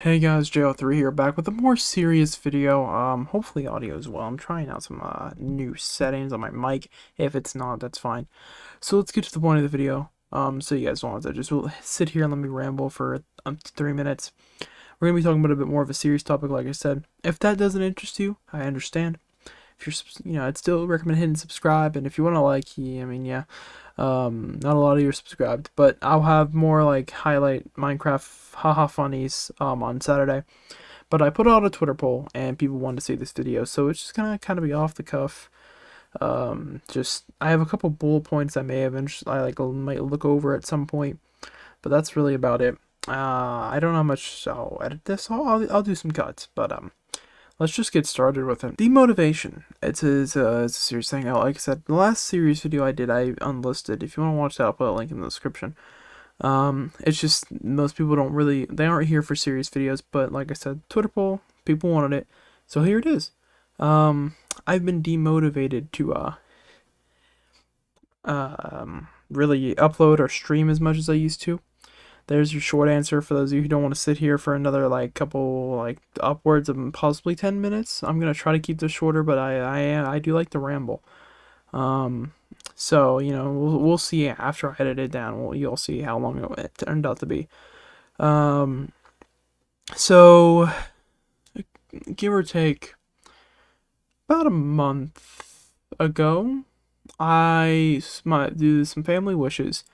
Hey guys, JO3 here, back with a more serious video. Hopefully audio as well. I'm trying out some new settings on my mic. If it's not, that's fine. So let's get to the point of the video. So you guys want to just sit here and let me ramble for 3 minutes. We're gonna be talking about a bit more of a serious topic, like I said. If that doesn't interest you, I understand. If you're, I'd still recommend hitting subscribe, and if you want to like, yeah. Not a lot of you are subscribed, but I'll have more like highlight Minecraft haha funnies on Saturday. But I put out a Twitter poll and people wanted to see this video, so it's just gonna kind of be off the cuff. Just I have a couple bullet points I may have might look over at some point, but that's really about it. I don't know how much I'll edit this. I'll do some cuts, but let's just get started with it. Demotivation. It's a serious thing. Now, like I said, the last series video I did, I unlisted. If you want to watch that, I'll put a link in the description. It's just most people they aren't here for serious videos, but like I said, Twitter poll, people wanted it, so here it is. I've been demotivated to really upload or stream as much as I used to. There's your short answer for those of you who don't want to sit here for another upwards of possibly 10 minutes. I'm gonna try to keep this shorter, but I do like to ramble. So we'll see after I edit it down. You'll see how long it turned out to be. So give or take about a month ago, due to some family wishes.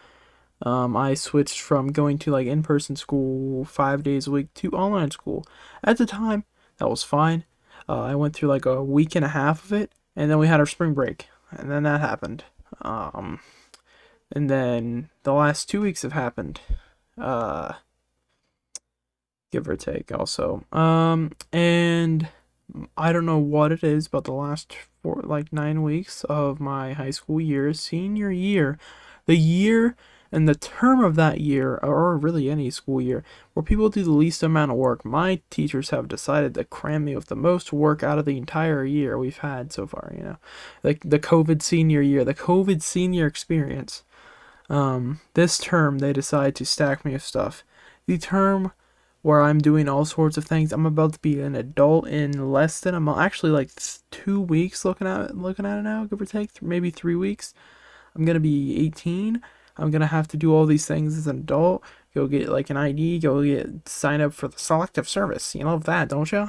I switched from going to in-person school 5 days a week to online school. At the time, that was fine. I went through like a week and a half of it, and then we had our spring break, and then that happened. And then the last 2 weeks have happened. Uh, give or take, also. And I don't know what it is, but the last 9 weeks of my high school year, senior year, the year and the term of that year, or really any school year, where people do the least amount of work, my teachers have decided to cram me with the most work out of the entire year we've had so far, Like the COVID senior year, the COVID senior experience. This term, they decide to stack me with stuff. The term where I'm doing all sorts of things. I'm about to be an adult in less than a month. Actually, 2 weeks looking at it now, give or take, maybe 3 weeks. I'm gonna be 18. I'm gonna have to do all these things as an adult. Go get like an ID. Sign up for the selective service. You love that, don't you?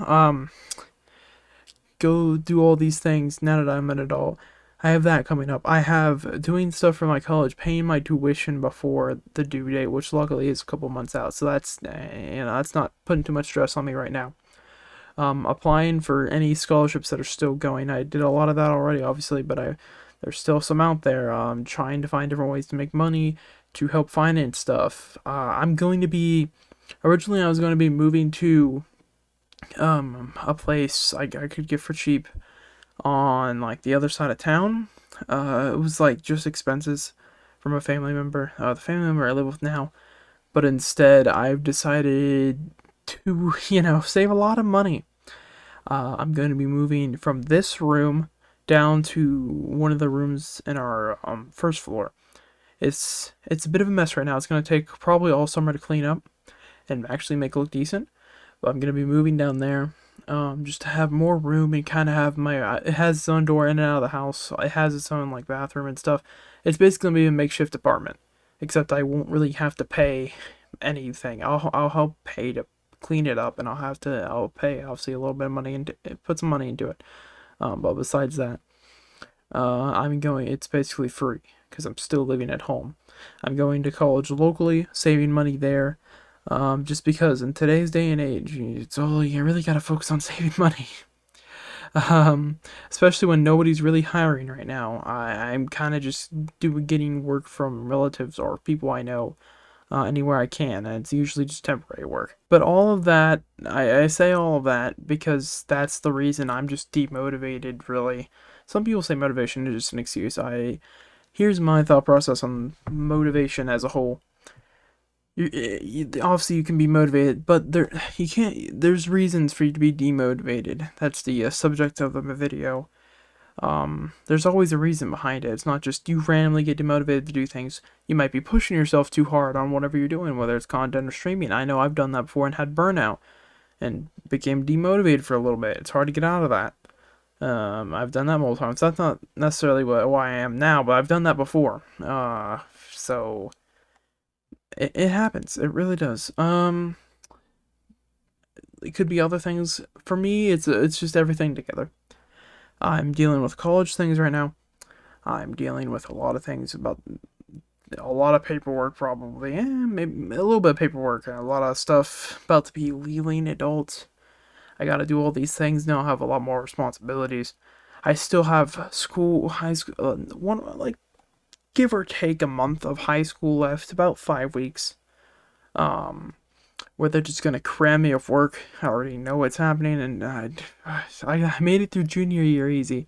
Go do all these things now that I'm an adult. I have that coming up. I have doing stuff for my college, paying my tuition before the due date, which luckily is a couple months out. So that's not putting too much stress on me right now. Applying for any scholarships that are still going. I did a lot of that already, obviously, but there's still some out there. Trying to find different ways to make money to help finance stuff. Originally I was going to be moving to a place I could get for cheap on the other side of town. It was just expenses from a family member, the family member I live with now. But instead, I've decided to, save a lot of money. I'm going to be moving from this room down to one of the rooms in our first floor. It's a bit of a mess right now. It's going to take probably all summer to clean up and actually make it look decent. But I'm going to be moving down there just to have more room and kind of have it has its own door in and out of the house. It has its own bathroom and stuff. It's basically gonna be a makeshift apartment, except I won't really have to pay anything. I'll help pay to clean it up, and I'll pay obviously a little bit of money and put some money into it. But besides that, it's basically free because I'm still living at home. I'm going to college locally, saving money there. Just because in today's day and age, you really gotta focus on saving money. Especially when nobody's really hiring right now. I'm kind of just getting work from relatives or people I know anywhere I can, and it's usually just temporary work. But all of that, I say all of that because that's the reason I'm just demotivated, really. Some people say motivation is just an excuse. Here's my thought process on motivation as a whole. Obviously you can be motivated, but you can't. There's reasons for you to be demotivated. That's the subject of the video. There's always a reason behind it. It's not just you randomly get demotivated to do things. You might be pushing yourself too hard on whatever you're doing, whether it's content or streaming. I know I've done that before and had burnout. and became demotivated for a little bit. It's hard to get out of that. I've done that multiple times. That's not necessarily why I am now, but I've done that before. So it happens. It really does. It could be other things. For me, it's just everything together. I'm dealing with college things right now. I'm dealing with a lot of things about a lot of paperwork, probably. Maybe a little bit of paperwork and a lot of stuff about to be leaving adult. I got to do all these things now. I have a lot more responsibilities. I still have school, high school, one like give or take a month of high school left, about 5 weeks. Um, where they're just gonna cram me with work. I already know what's happening, and I made it through junior year easy.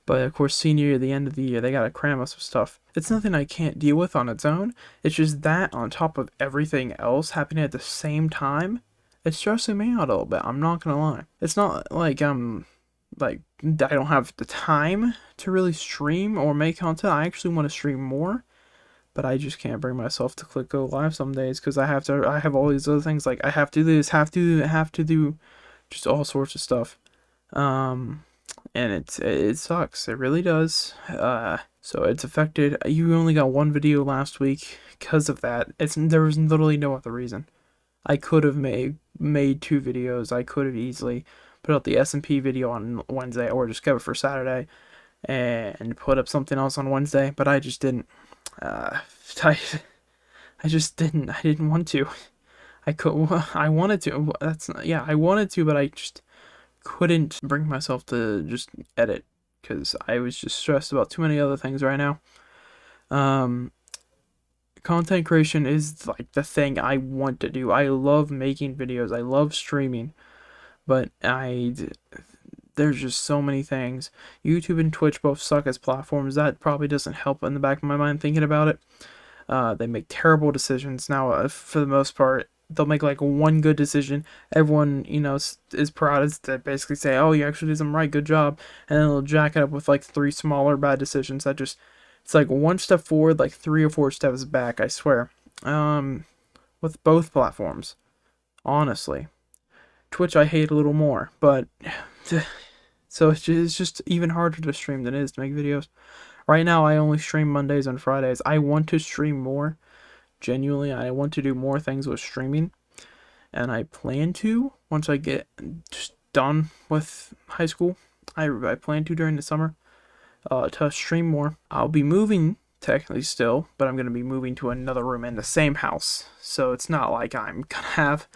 But of course, senior year, the end of the year, they gotta cram us with stuff. It's nothing I can't deal with on its own. It's just that on top of everything else happening at the same time, it's stressing me out a little bit. I'm not gonna lie. It's not like like I don't have the time to really stream or make content. I actually want to stream more, but I just can't bring myself to click go live some days because I have all these other things like I have to do this, have to do just all sorts of stuff. Um, and it sucks. It really does. So it's affected. You only got one video last week because of that. There was literally no other reason. I could have made two videos. I could have easily put out the S&P video on Wednesday or just kept it for Saturday and put up something else on Wednesday, but I just didn't. Uh, I I just didn't. I didn't want to. I could. I wanted to. That's not, yeah. I wanted to, but I just couldn't bring myself to just edit because I was just stressed about too many other things right now. Um, Content creation is like the thing I want to do. I love making videos. I love streaming, but there's just so many things. YouTube and Twitch both suck as platforms. That probably doesn't help in the back of my mind thinking about it. They make terrible decisions now. For the most part, they'll make like one good decision. Everyone, is proud to basically say, "Oh, you actually did something right. Good job." And then they'll jack it up with like three smaller bad decisions that just it's like one step forward, like three or four steps back. I swear. Um, with both platforms, honestly, Twitch I hate a little more, but so it's just even harder to stream than it is to make videos. Right now, I only stream Mondays and Fridays. I want to stream more. Genuinely, I want to do more things with streaming, and I plan to once I get just done with high school. I plan to during the summer to stream more. I'll be moving technically still, but I'm gonna be moving to another room in the same house, so it's not like I'm gonna have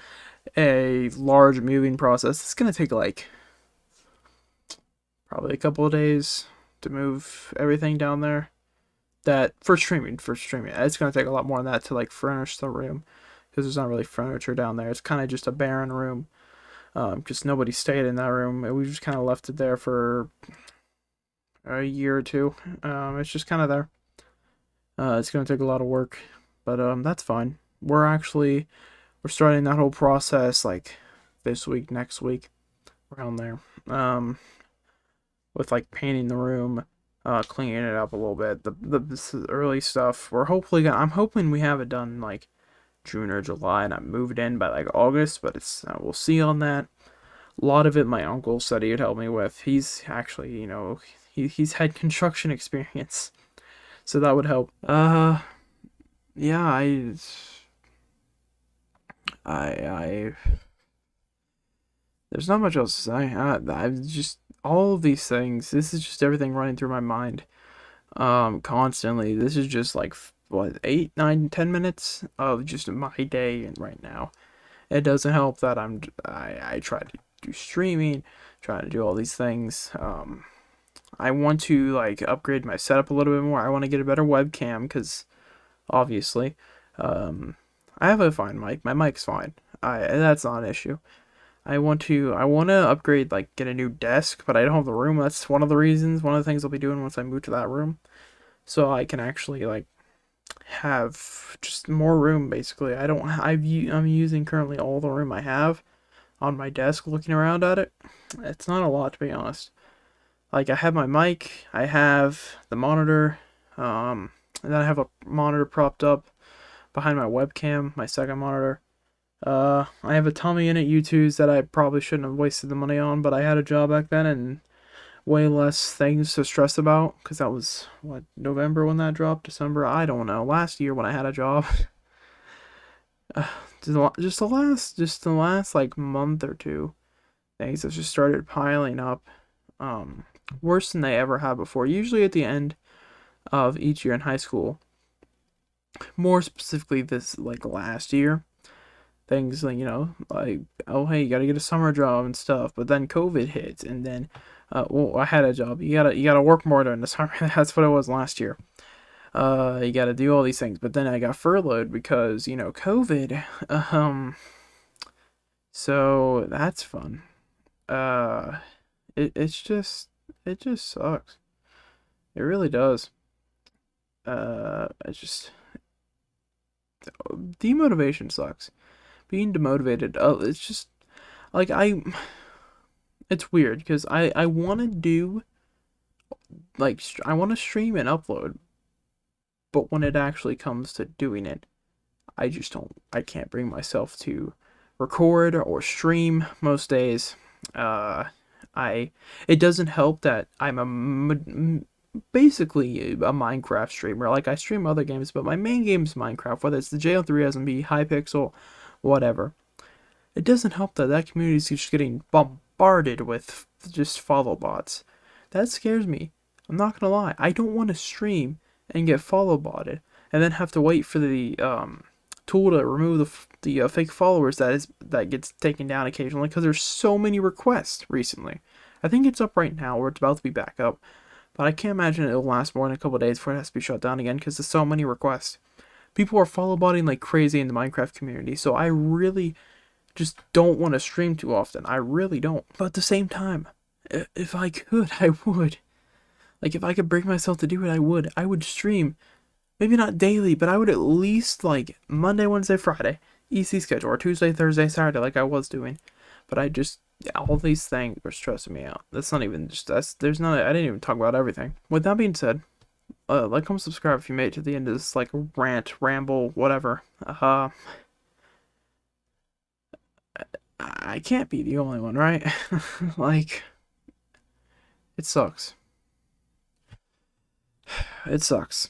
a large moving process. It's gonna take like probably a couple of days to move everything down there. That for streaming, it's gonna take a lot more than that to like furnish the room because there's not really furniture down there. It's kind of just a barren room. Just nobody stayed in that room. We just kind of left it there for a year or two. It's just kind of there. It's gonna take a lot of work, but that's fine. We're starting that whole process like this week, next week, around there. With like painting the room, cleaning it up a little bit. This early stuff. I'm hoping we have it done like June or July, and I moved in by like August. But it's we'll see on that. A lot of it, my uncle said he'd help me with. He's actually, he's had construction experience, so that would help. Yeah, I there's not much else to say. I've just all of these things. This is just everything running through my mind. Constantly. This is just like what 8, 9, 10 minutes of just my day right now. It doesn't help that I try to do streaming, trying to do all these things. I want to like upgrade my setup a little bit more. I want to get a better webcam because obviously, um, I have a fine mic. My mic's fine. That's not an issue. I want to upgrade, like get a new desk, but I don't have the room. That's one of the reasons, one of the things I'll be doing once I move to that room. So I can actually like have just more room basically. I'm using currently all the room I have on my desk looking around at it. It's not a lot to be honest. Like I have my mic, I have the monitor, and then I have a monitor propped up behind my webcam, my second monitor. I have a tummy in it U2s that I probably shouldn't have wasted the money on, but I had a job back then and way less things to stress about because that was what, November when that dropped, December, I don't know. Last year when I had a job, just the last like month or two, things have just started piling up. Um, Worse than they ever have before. Usually at the end of each year in high school, more specifically this like last year, things like like, oh hey, you gotta get a summer job and stuff, but then COVID hits, and then well, I had a job, you gotta work more during the summer. That's what it was last year. You gotta do all these things, but then I got furloughed because COVID. um so that's fun. uh it just sucks. It really does. It's just, demotivation sucks. Being demotivated, it's just like, it's weird because I want to do like I want to stream and upload, but when it actually comes to doing it, I can't bring myself to record or stream most days. Uh I It doesn't help that I'm basically a Minecraft streamer. Like, I stream other games, but my main game is Minecraft, whether it's the JL3 SMB, Hypixel, whatever. It doesn't help that that community is just getting bombarded with just follow bots. That scares me. I'm not gonna lie. I don't want to stream and get follow botted and then have to wait for the tool to remove the fake followers that gets taken down occasionally because there's so many requests recently. I think it's up right now, or it's about to be back up, but I can't imagine it'll last more than a couple of days before it has to be shut down again because there's so many requests. People are follow botting like crazy in the Minecraft community, so I really just don't want to stream too often. I really don't. But at the same time, if I could, I would. Like, if I could bring myself to do it, I would. I would stream. Maybe not daily, but I would at least like Monday, Wednesday, Friday, EC schedule, or Tuesday, Thursday, Saturday, like I was doing. But I just, all these things are stressing me out. That's not even just, there's not, I didn't even talk about everything. With that being said, like, comment, subscribe if you made it to the end of this, like, rant, ramble, whatever. I can't be the only one, right? Like, it sucks. It sucks.